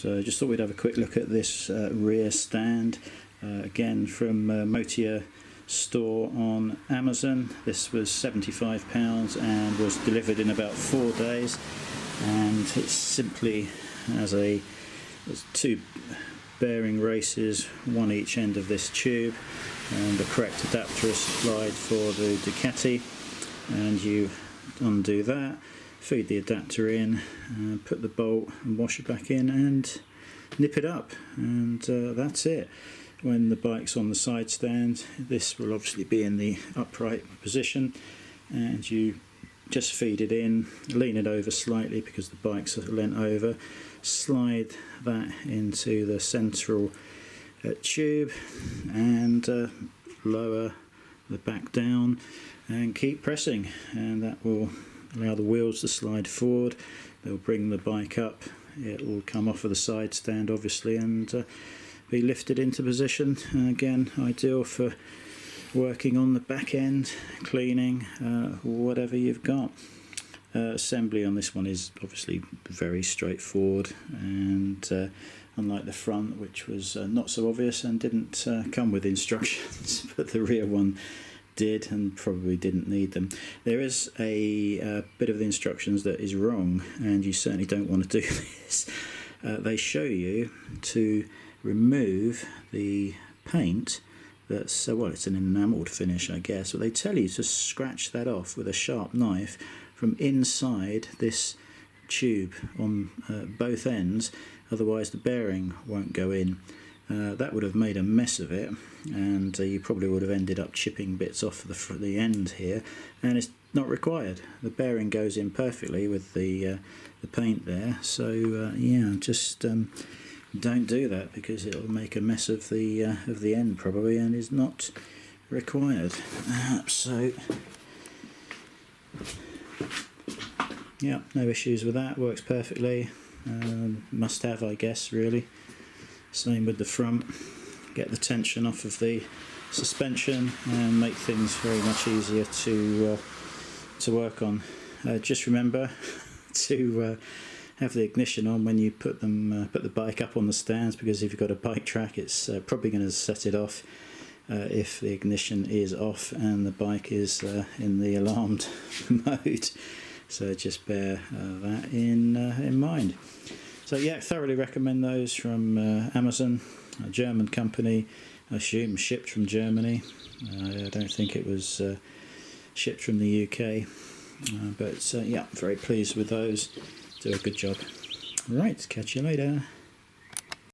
So just thought we'd have a quick look at this rear stand, again from Motia store on Amazon. This was £75 and was delivered in about 4 days, and it simply has there's 2 bearing races, one each end of this tube, and the correct adapter is supplied for the Ducati, and you undo that, feed the adapter in, put the bolt and washer back in and nip it up, and that's it. When the bike's on the side stand, this will obviously be in the upright position, and you just feed it in, lean it over slightly because the bike's leant over, slide that into the central tube and lower the back down and keep pressing, and that will allow the wheels to slide forward. They'll bring the bike up, it will come off of the side stand obviously and be lifted into position. Again, ideal for working on the back end, cleaning, whatever you've got. Assembly on this one is obviously very straightforward, and unlike the front, which was not so obvious and didn't come with instructions, but the rear one did and probably didn't need them. There is a bit of the instructions that is wrong, and you certainly don't want to do this. They show you to remove the paint that's, well, it's an enamelled finish I guess, but they tell you to scratch that off with a sharp knife from inside this tube on both ends, otherwise the bearing won't go in. That would have made a mess of it, and you probably would have ended up chipping bits off the end here, and it's not required. The bearing goes in perfectly with the paint there, so yeah, just don't do that because it'll make a mess of the end probably, and is not required. So yeah, no issues with that, works perfectly. Must have, I guess, really. Same with the front, get the tension off of the suspension and make things very much easier to work on. Just remember to have the ignition on when you put the bike up on the stands, because if you've got a bike track, it's probably going to set it off if the ignition is off and the bike is in the alarmed mode. So just bear that in mind. So yeah, thoroughly recommend those from Amazon, a German company, I assume shipped from Germany. I don't think it was shipped from the UK, but yeah, very pleased with those. Do a good job. Right, catch you later.